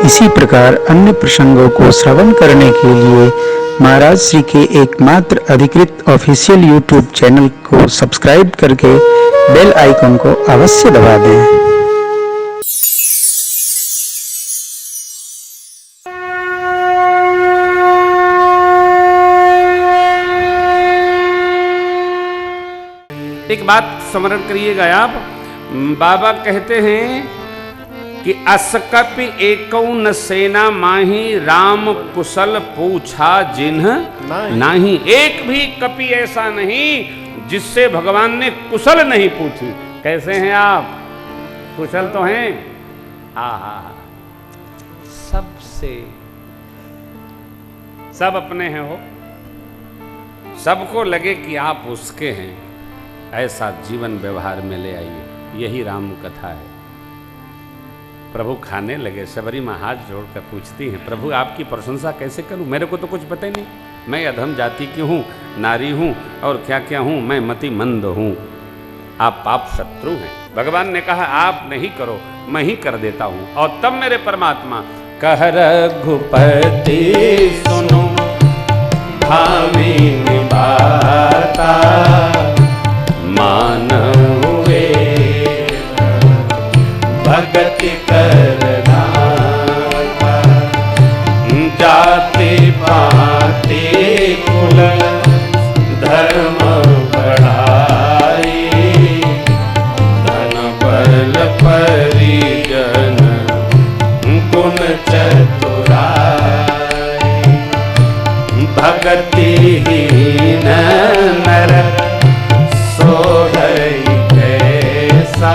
इसी प्रकार अन्य प्रसंगों को श्रवण करने के लिए महाराज श्री के एकमात्र अधिकृत ऑफिशियल यूट्यूब चैनल को सब्सक्राइब करके बेल आइकन को अवश्य दबा दें। एक बात स्मरण करिएगा आप, बाबा कहते हैं कि असकपि एकौ न सेना माही, राम कुशल पूछा जिन्ह नहीं। एक भी कपि ऐसा नहीं जिससे भगवान ने कुशल नहीं पूछी। कैसे हैं आप? कुशल तो हैं? आहा, सबसे सब अपने हैं हो, सबको लगे कि आप उसके हैं, ऐसा जीवन व्यवहार में ले आइए। यही राम कथा है। प्रभु खाने लगे, शबरी माँ हाथ जोड़कर पूछती हैं, प्रभु आपकी प्रशंसा कैसे करूं? मेरे को तो कुछ पता ही नहीं, मैं अधम जाति की हूं, नारी हूं और क्या क्या हूं, मैं मति मंद हूं, आप पाप शत्रु हैं। भगवान ने कहा आप नहीं करो, मैं ही कर देता हूं। और तब मेरे परमात्मा कह रघुपति सुनो भावी निभाता, मानवे भगति करना, जाति पाति कुल धर्म बढ़ाई, धन बल परिजन गुण चतुराई, भगतिहीन नर सोहई कैसा,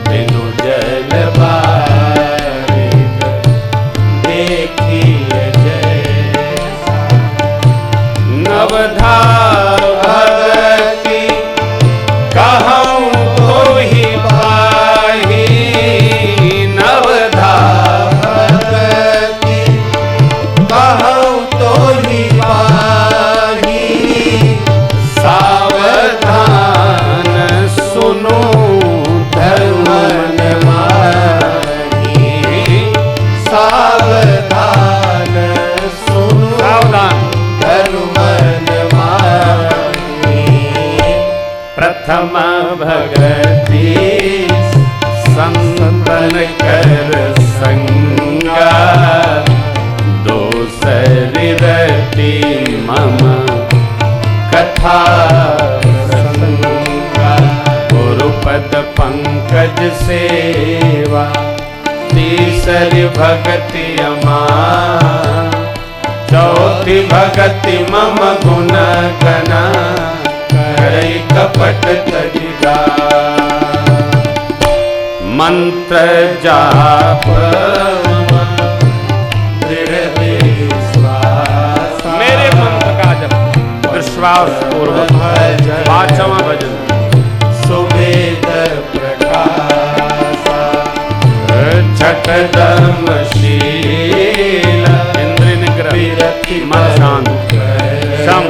बिनु जल बारिक देखिए जैसा, नवधा भगति कहूँ तो ही पाही, नवधा भगति कहूँ तो ही पाही, सावधान सुनो धर्म माही, सावधान सुनो धर्म माही, प्रथम भगति संतन कर संगा, दोसरी रति मम कथा संगा, गुरुपद पंकज सेवा, तीसरी भगति अमान, चौथी भगति मम गुण गना, करई कपट तजिगा, मंत्र जाप दृढ़ विश्वास, मेरे मंत्र का जप विश्वास पूर्वक पांचवा भजन, सुवेद प्रकाशा, छठदम शील, इंद्र निग्रह, मन शांत, शम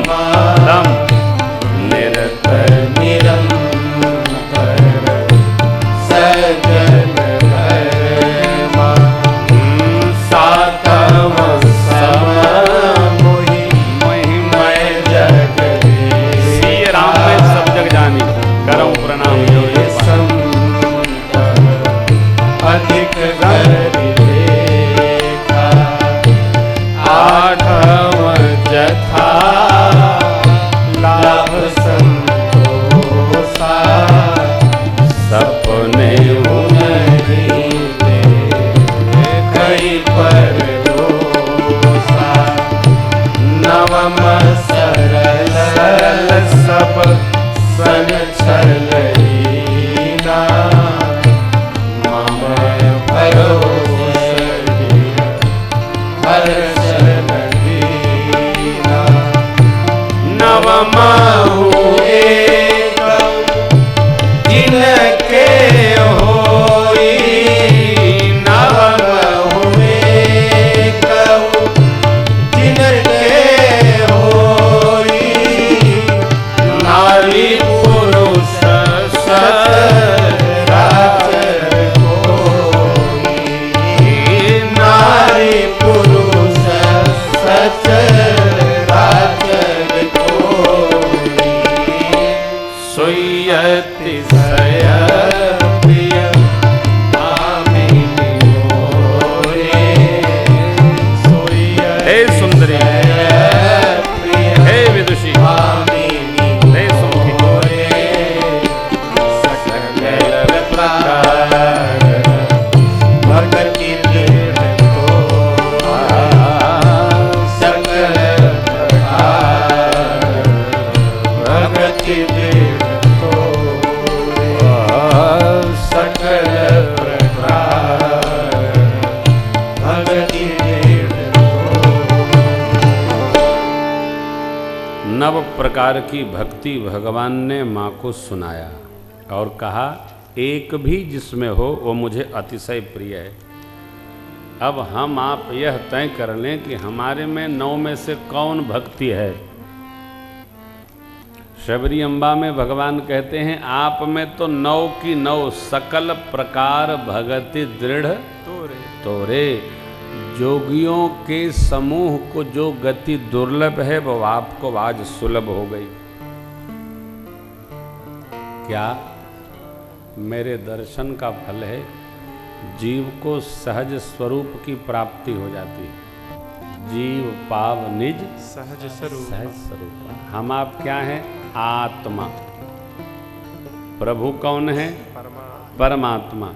दम निरत निरंतर, सजन धर्मा, सातम सम मोहि मैं जगदीश, राम में सब जग जानी, करऊं प्रणाम जोड़े अधिक गरि देखा, आठम जथा लाभ संतोषा, सपने नहीं देखई पर दोषा, नवम सरल सब सन छलईना, मम भरोसा प्रकार की भक्ति भगवान ने माँ को सुनाया और कहा एक भी जिसमें हो वो मुझे अतिशय प्रिय है। अब हम आप यह तय कर लें कि हमारे में 9 में से कौन भक्ति है। शबरी अम्बा में भगवान कहते हैं आप में तो 9 की 9 सकल प्रकार भगति दृढ़ तोरे। जोगियों के समूह को जो गति दुर्लभ है वो आपको आज सुलभ हो गई। क्या? मेरे दर्शन का फल है जीव को सहज स्वरूप की प्राप्ति हो जाती है। जीव पाव निज सहज स्वरूप। हम आप क्या हैं? आत्मा। प्रभु कौन है? परमात्मा।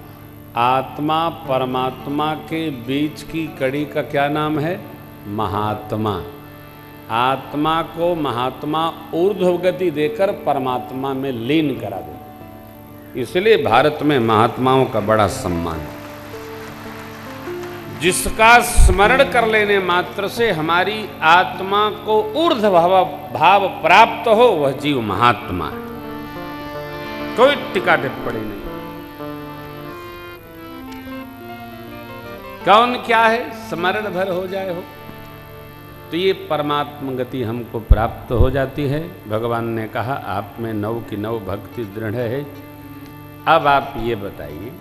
आत्मा परमात्मा के बीच की कड़ी का क्या नाम है? महात्मा। आत्मा को महात्मा ऊर्ध्व गति देकर परमात्मा में लीन करा दे। इसलिए भारत में महात्माओं का बड़ा सम्मान है। जिसका स्मरण कर लेने मात्र से हमारी आत्मा को ऊर्ध्व भाव प्राप्त हो वह जीव महात्मा है। कोई टीका टिप्पणी नहीं। कौन क्या है? स्मरण भर हो जाए हो तो ये परमात्मा गति हमको प्राप्त हो जाती है। भगवान ने कहा आप में 9 की 9 भक्ति दृढ़ है। अब आप ये बताइए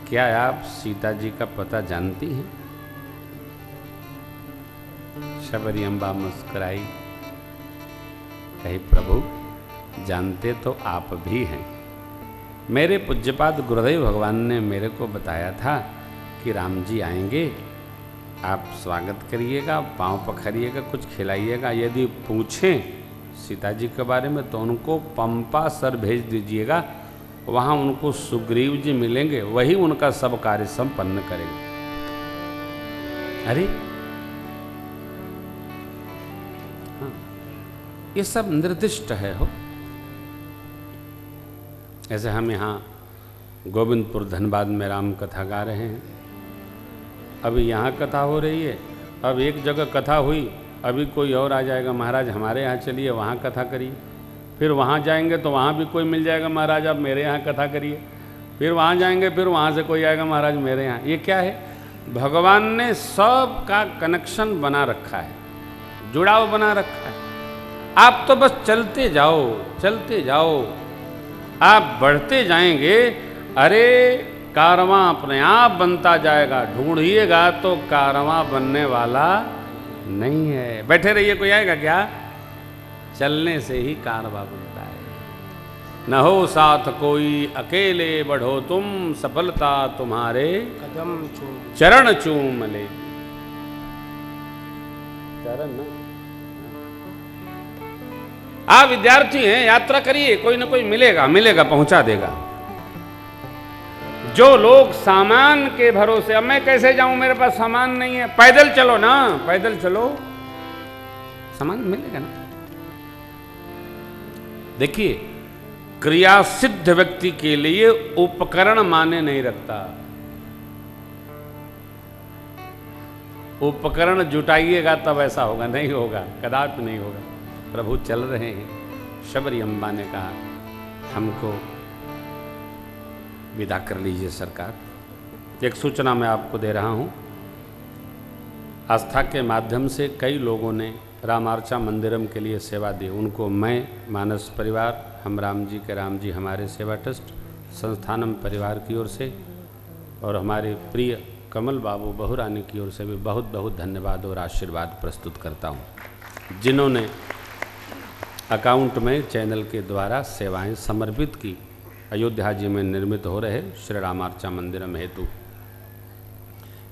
क्या आप सीता जी का पता जानती हैं? शबरी अम्बा मुस्कुराई, कही प्रभु जानते तो आप भी हैं। मेरे पूज्यपाद गुरुदेव भगवान ने मेरे को बताया था कि राम जी आएंगे, आप स्वागत करिएगा, पांव पखरिएगा, कुछ खिलाइएगा। यदि पूछें सीता जी के बारे में तो उनको पंपा सर भेज दीजिएगा, वहाँ उनको सुग्रीव जी मिलेंगे, वही उनका सब कार्य संपन्न करेंगे। अरे हाँ, ये सब निर्दिष्ट है हो। ऐसे हम यहाँ गोविंदपुर धनबाद में राम कथा गा रहे हैं। अभी यहाँ कथा हो रही है, अब एक जगह कथा हुई, अभी कोई और आ जाएगा, महाराज हमारे यहाँ चलिए वहाँ कथा करिए। फिर वहाँ जाएंगे तो वहाँ भी कोई मिल जाएगा, महाराज आप मेरे यहाँ कथा करिए। फिर वहाँ जाएंगे, फिर वहाँ से कोई आएगा, महाराज मेरे यहाँ। ये क्या है? भगवान ने सब का कनेक्शन बना रखा है, जुड़ाव बना रखा है। आप तो बस चलते जाओ, चलते जाओ, आप बढ़ते जाएंगे। अरे कारवां अपने आप बनता जाएगा। ढूंढिएगा तो कारवां बनने वाला नहीं है। बैठे रहिए, कोई आएगा क्या? चलने से ही कारवां बनता है। न हो साथ कोई अकेले बढ़ो तुम, सफलता तुम्हारे कदम चरण चूम ले। चरण ना, आप विद्यार्थी हैं, यात्रा करिए, कोई ना कोई मिलेगा, मिलेगा, पहुंचा देगा। जो लोग सामान के भरोसे, अब मैं कैसे जाऊं, मेरे पास सामान नहीं है, पैदल चलो ना, पैदल चलो, सामान मिलेगा ना। देखिए, क्रिया सिद्ध व्यक्ति के लिए उपकरण माने नहीं रखता। उपकरण जुटाइएगा तब ऐसा होगा, नहीं होगा, कदापि नहीं होगा। प्रभु चल रहे हैं। शबरी अम्बा ने कहा हमको विदा कर लीजिए सरकार। एक सूचना मैं आपको दे रहा हूं। आस्था के माध्यम से कई लोगों ने रामार्चा मंदिरम के लिए सेवा दी। उनको मैं, मानस परिवार, हम राम जी के राम जी हमारे सेवा ट्रस्ट, संस्थानम परिवार की ओर से और हमारे प्रिय कमल बाबू बहुरानी की ओर से भी बहुत बहुत धन्यवाद और आशीर्वाद प्रस्तुत करता हूँ, जिन्होंने अकाउंट में चैनल के द्वारा सेवाएं समर्पित की। अयोध्या जी में निर्मित हो रहे श्री रामार्चा मंदिरम हेतु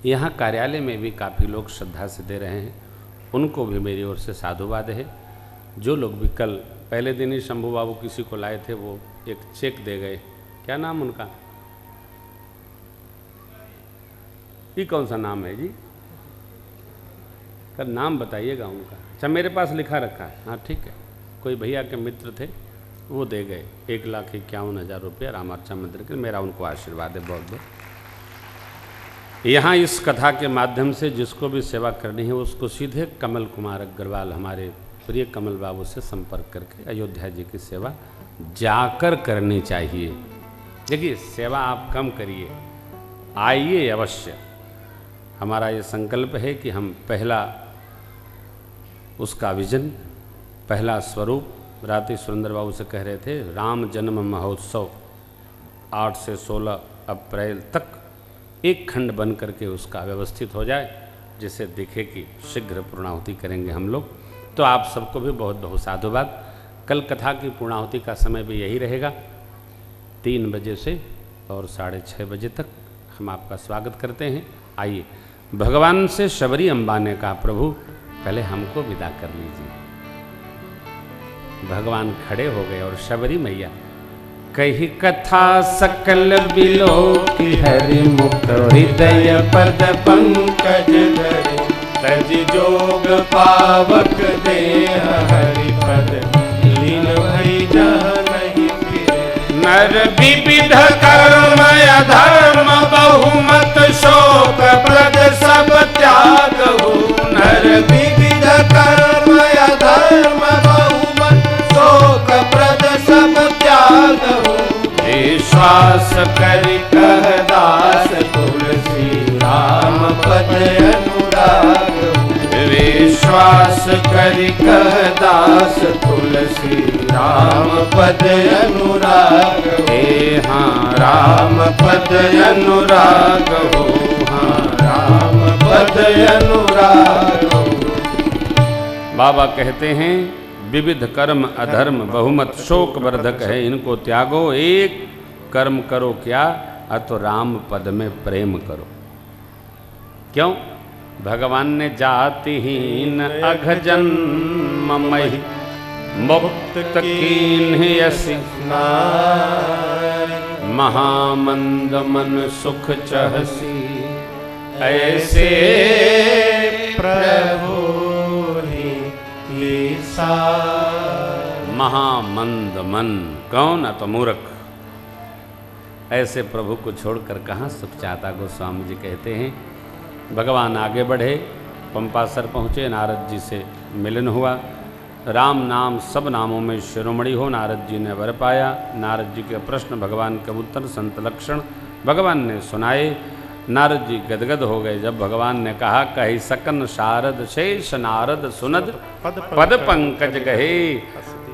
यहाँ कार्यालय में भी काफ़ी लोग श्रद्धा से दे रहे हैं, उनको भी मेरी ओर से साधुवाद है। जो लोग भी कल पहले दिन ही शंभू बाबू किसी को लाए थे, वो एक चेक दे गए। क्या नाम उनका? ये कौन सा नाम है जी? कल नाम बताइएगा उनका। अच्छा, मेरे पास लिखा रखा है। हाँ ठीक है, कोई भैया के मित्र थे, वो दे गए 1,51,000 रुपया रामार्चा मंदिर के। मेरा उनको आशीर्वाद है बहुत बहुत। यहाँ इस कथा के माध्यम से जिसको भी सेवा करनी है उसको सीधे कमल कुमार अग्रवाल, हमारे प्रिय कमल बाबू से संपर्क करके अयोध्या जी की सेवा जाकर करनी चाहिए। देखिए, सेवा आप कम करिए, आइए अवश्य। हमारा ये संकल्प है कि हम पहला उसका विजन, पहला स्वरूप, राती सुरेंद्र बाबू से कह रहे थे, राम जन्म महोत्सव 8 से 16 अप्रैल तक एक खंड बन करके उसका व्यवस्थित हो जाए, जिससे दिखे कि शीघ्र पूर्णाहुति करेंगे हम लोग। तो आप सबको भी बहुत बहुत साधुवाद। कल कथा की पूर्णाहुति का समय भी यही रहेगा, 3 बजे से और 6:30 बजे तक हम आपका स्वागत करते हैं। आइए, भगवान से शबरी अम्बा ने कहा, प्रभु पहले हमको विदा कर लीजिए। भगवान खड़े हो गए और शबरी मैया कही कथा सकल बिलो की हरि मुख हृदय पद पंकज धरे, तज जोग पावक देह हरि पद लीन भई जहाँ नहीं फिरे। नर विविध कर्म अधर्म बहुमत शोक प्रद सब त्याग हो। नर विविध कर्म अधर्म बहुमत शोक प्रद सब त्याग हो। विश्वास करि कह दास तुलसी राम पद अनुराग हो। विश्वास करि कह दास तुलसी राम पद अनुराग हो। हाँ राम पद अनुराग हो, हाँ राम पद अनुराग हो। बाबा कहते हैं, विविध कर्म अधर्म बहुमत शोक वर्धक है, इनको त्यागो। एक कर्म करो क्या, अतो राम पद में प्रेम करो। क्यों? भगवान ने जातिहीन अघ जन्म महि मुक्त कीन्ह यसि महामंद मन सुख चहसी। ऐसे प्रभु महामंद मन, कौन? तो मूर्ख। ऐसे प्रभु को छोड़कर कहाँ सुख चाहता, गोस्वामी जी कहते हैं। भगवान आगे बढ़े, पंपासर पहुँचे, नारद जी से मिलन हुआ। राम नाम सब नामों में शिरोमणि हो, नारद जी ने वर पाया। नारद जी के प्रश्न, भगवान के उत्तर, संत लक्षण भगवान ने सुनाए। नारद जी गदगद हो गए जब भगवान ने कहा, कही सकन शारद शेष नारद सुनद पद पंकज गहे।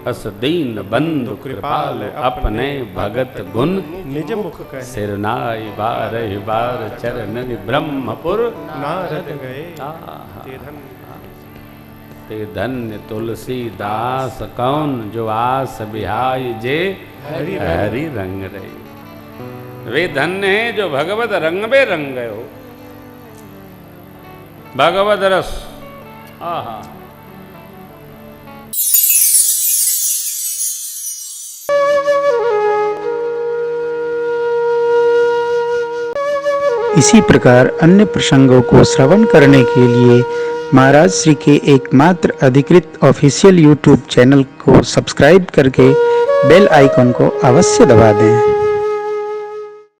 अस दीन बंधु कृपाल अपने भगत गुण निज मुख कहे। सिरनाई बारह बार चरण ब्रह्मपुर नारद गए ते धन्य तुलसीदास कौन, जो आस बिहाई जे हरि रंग रही। वे धन्य हैं जो भगवत रंग में रंग गए हो। भगवत रस, आहा। इसी प्रकार अन्य प्रसंगों को श्रवण करने के लिए महाराज श्री के एकमात्र अधिकृत ऑफिशियल YouTube चैनल को सब्सक्राइब करके बेल आइकन को अवश्य दबा दें।